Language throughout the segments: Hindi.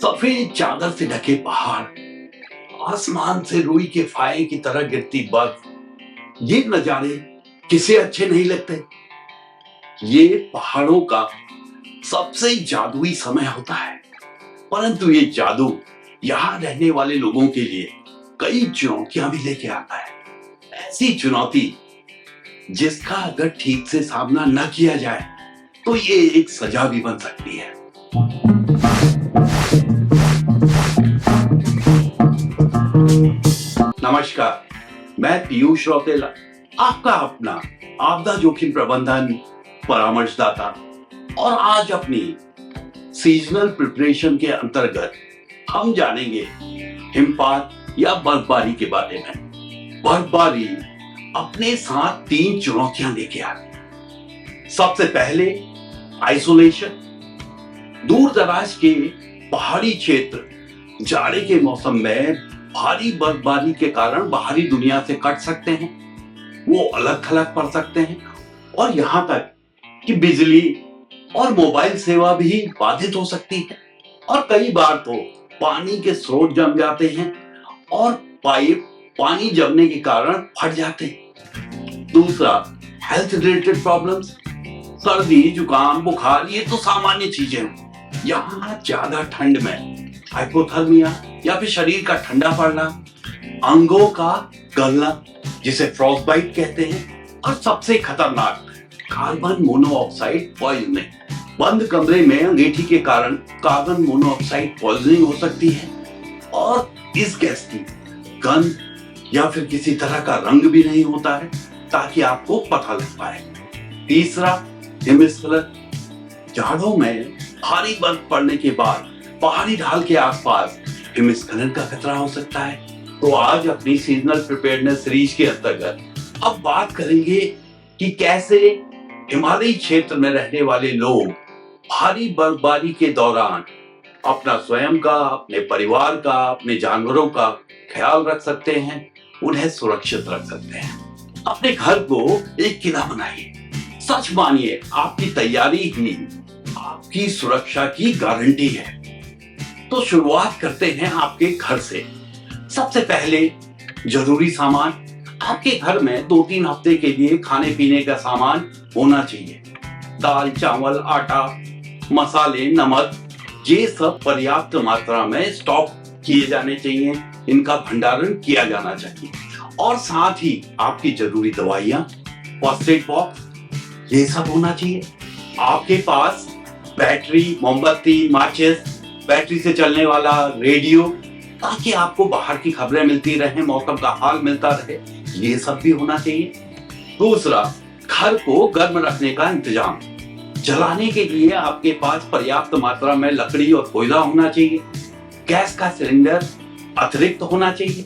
सफेद चादर से ढके पहाड़, आसमान से रुई के फाहे की तरह गिरती बर्फ, ये नजारे किसे अच्छे नहीं लगते। ये पहाड़ों का सबसे जादुई समय होता है, परंतु ये जादू यहाँ रहने वाले लोगों के लिए कई चुनौतियां भी लेके आता है। ऐसी चुनौती जिसका अगर ठीक से सामना न किया जाए तो ये एक सजा भी बन सकती है। नमस्कार, मैं पीयूष रौतेला, आपका अपना आपदा जोखिम प्रबंधन परामर्शदाता, और आज अपनी सीजनल प्रिपरेशन के अंतर्गत हम जानेंगे हिमपात या बर्फबारी के बारे में। बर्फबारी अपने साथ 3 चुनौतियां लेके आती है। सबसे पहले आइसोलेशन। दूर दराज के पहाड़ी क्षेत्र जाड़े के मौसम में भारी बर्फबारी के कारण बाहरी दुनिया से कट सकते हैं, वो अलग थलग पड़ सकते हैं, और यहां तक कि बिजली और मोबाइल सेवा भी बाधित हो सकती है। और कई बार तो पानी के स्रोत जम जाते हैं और पाइप पानी जमने के कारण फट जाते हैं। दूसरा, हेल्थ रिलेटेड प्रॉब्लम्स। सर्दी, जुकाम, बुखार, ये तो सामान्य चीजें हैं। यहाँ ज्यादा ठंड में हाइपोथर्मिया या फिर शरीर का ठंडा पड़ना, अंगों का गलना जिसे फ्रॉस्टबाइट कहते हैं, और सबसे खतरनाक कार्बन मोनोऑक्साइड पॉइजनिंग। बंद कमरे में अंगीठी के कारण कार्बन मोनोऑक्साइड पॉइजनिंग हो सकती है, और इस गैस की गंध या फिर किसी तरह का रंग भी नहीं होता है ताकि आपको पता लग पाए। तीसरा, हिमस्खलन। जाड़ों में भारी बर्फ पड़ने के बाद पहाड़ी ढाल के आसपास हिमस्खलन का खतरा हो सकता है। तो आज अपनी सीजनल प्रिपेयर्डनेस सीरीज के अंतर्गत अब बात करेंगे कि कैसे हिमालयी क्षेत्र में रहने वाले लोग भारी बर्फबारी के दौरान अपना स्वयं का, अपने परिवार का, अपने जानवरों का ख्याल रख सकते हैं, उन्हें सुरक्षित रख सकते हैं। अपने घर को एक किला बनाइए। सच मानिए, आपकी तैयारी ही आपकी सुरक्षा की गारंटी है। तो शुरुआत करते हैं आपके घर से। सबसे पहले जरूरी सामान। आपके घर में 2-3 हफ्ते के लिए खाने पीने का सामान होना चाहिए। दाल, चावल, आटा, मसाले, नमक, ये सब पर्याप्त मात्रा में स्टॉक किए जाने चाहिए। इनका भंडारण किया जाना चाहिए। और साथ ही आपकी जरूरी दवाइयां, फर्स्ट एड बॉक्स, ये सब होना चाहिए। आपके पास बैटरी, मोमबत्ती, माचिस, बैटरी से चलने वाला रेडियो, ताकि आपको बाहर की खबरें मिलती रहे, मौसम का हाल मिलता रहे, ये सब भी होना चाहिए। दूसरा, घर को गर्म रखने का इंतजाम। जलाने के लिए आपके पास पर्याप्त मात्रा में लकड़ी और कोयला होना चाहिए। गैस का सिलेंडर अतिरिक्त होना चाहिए।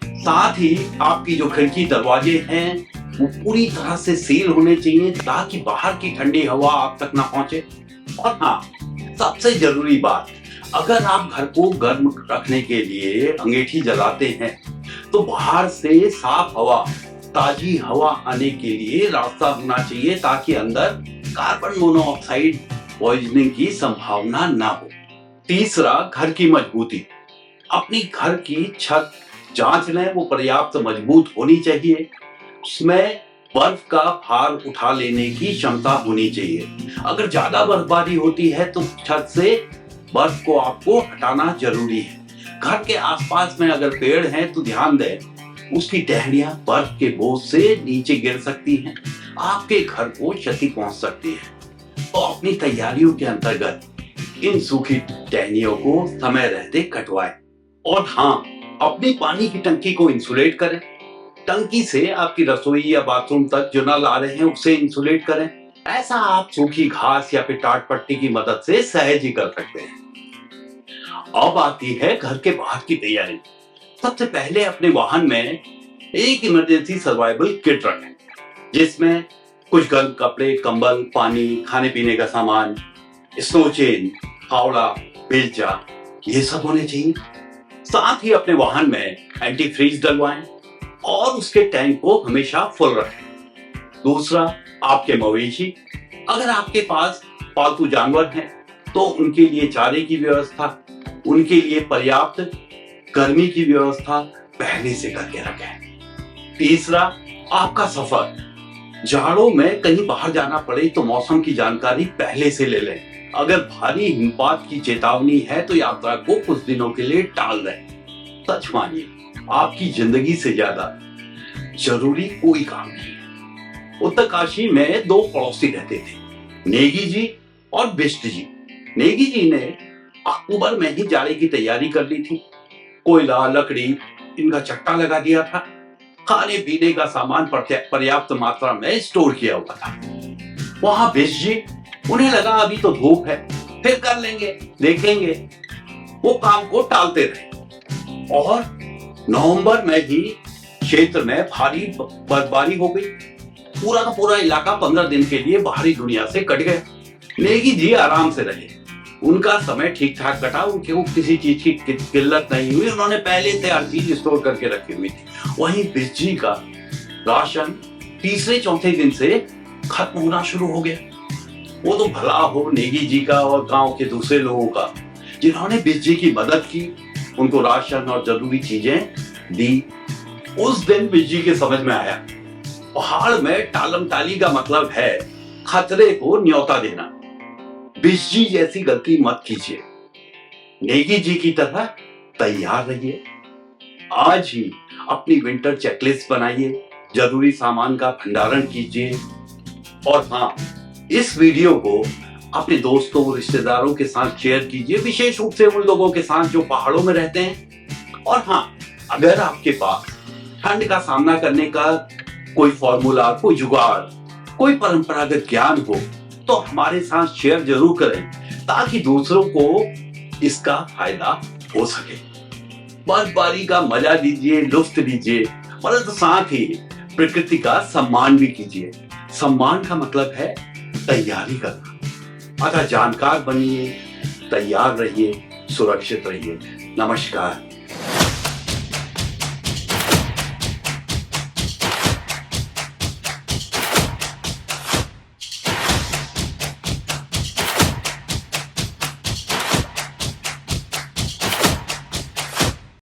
साथ ही आपकी जो खिड़की दरवाजे हैं वो पूरी तरह से सील होने चाहिए ताकि बाहर की ठंडी हवा आप तक ना पहुंचे। और हाँ, सबसे जरूरी बात, अगर आप घर को गर्म रखने के लिए अंगीठी जलाते हैं तो बाहर से साफ हवा, ताजी हवा आने के लिए रास्ता होना चाहिए ताकि अंदर कार्बन मोनोऑक्साइड पॉइजनिंग की संभावना ना हो। तीसरा, घर की मजबूती। अपनी घर की छत जांच लें, वो पर्याप्त मजबूत होनी चाहिए। उसमें बर्फ का भार उठा लेने की क्षमता होनी चाहिए। अगर ज्यादा बर्फबारी होती है तो छत से बर्फ को आपको हटाना जरूरी है। घर के आसपास में अगर पेड़ हैं तो ध्यान दें, उसकी टहनियां बर्फ के बोझ से नीचे गिर सकती हैं, आपके घर को क्षति पहुंच सकती है। तो अपनी तैयारियों के अंतर्गत इन सूखी टहनियों को समय रहते कटवाएं। और हाँ, अपनी पानी की टंकी को इंसुलेट करें। टंकी से आपकी रसोई या बाथरूम तक जो नल आ रहे हैं उसे इंसुलेट करें। ऐसा आप सूखी घास या फिर टाट पट्टी की मदद से सहज ही कर सकते हैं। अब आती है घर के बाहर की तैयारी। सबसे पहले अपने वाहन में एक इमरजेंसी सर्वाइवल किट रखें, जिसमें कुछ गर्म कपड़े, कंबल, पानी, खाने पीने का सामान, स्नो चेन, फावड़ा, बेलचा, ये सब होने चाहिए। साथ ही अपने वाहन में एंटी फ्रीज डलवाएं और उसके टैंक को हमेशा फुल रखें। दूसरा, आपके मवेशी। अगर आपके पास पालतू जानवर हैं तो उनके लिए चारे की व्यवस्था, उनके लिए पर्याप्त गर्मी की व्यवस्था पहले से करके रखें। तीसरा, आपका सफर, जाड़ों में कहीं बाहर जाना पड़े तो मौसम की जानकारी पहले से ले लें। अगर भारी हिमपात की चेतावनी है तो यात्रा को कुछ दिनों के लिए टाल दें। सच मानिए, आपकी जिंदगी से ज्यादा जरूरी कोई काम नहीं है। उत्तरकाशी में दो पड़ोसी रहते थे, नेगी जी और बिष्ट जी। नेगी जी ने अक्टूबर में ही जाड़े की तैयारी कर ली थी। कोयला, लकड़ी इनका चट्टा लगा दिया था। खाने पीने का सामान पर्याप्त मात्रा में स्टोर किया हुआ था। वहां बिष्ट जी, उन्हें लगा अभी तो धूप है, फिर कर लेंगे, देखेंगे। वो काम को टालते रहे और नवंबर में ही क्षेत्र में भारी बर्फबारी हो गई। पूरा का पूरा इलाका 15 दिन के लिए बाहरी दुनिया से कट गया। नेगी जी आराम से रहे, उनका समय ठीक ठाक कटा, उनको किसी चीज की किल्लत नहीं हुई। उन्होंने पहले से हर चीज स्टोर करके रखी हुई थी। वहीं बिष्ट जी का राशन तीसरे चौथे दिन से खत्म होना शुरू हो गया। वो तो भला हो नेगी जी का और गांव के दूसरे लोगों का, जिन्होंने बिष्ट जी की मदद की, उनको राशन और जरूरी चीजें दी। उस दिन बिष्ट जी के समझ में आया, पहाड़ में टालम टाली का मतलब है खतरे को न्योता देना। बिष्ट जी जैसी गलती मत कीजिए। नेगी जी की तरह तैयार रहिए। आज ही अपनी विंटर चेकलिस्ट बनाइए, जरूरी सामान का भंडारण कीजिए। और हाँ, इस वीडियो को अपने दोस्तों और रिश्तेदारों के साथ शेयर कीजिए, विशेष रूप से उन लोगों के साथ जो पहाड़ों में रहते हैं। और हाँ, अगर आपके पास ठंड का सामना करने का कोई फॉर्मूला, कोई जुगाड़, कोई परंपरागत ज्ञान हो तो हमारे साथ शेयर जरूर करें, ताकि दूसरों को इसका फायदा हो सके। बर्फबारी का मजा लीजिए, लुत्फ लीजिए, परंतु साथ ही प्रकृति का सम्मान भी कीजिए। सम्मान का मतलब है तैयारी करना। अतः जानकार बनिए, तैयार रहिए, सुरक्षित रहिए। नमस्कार।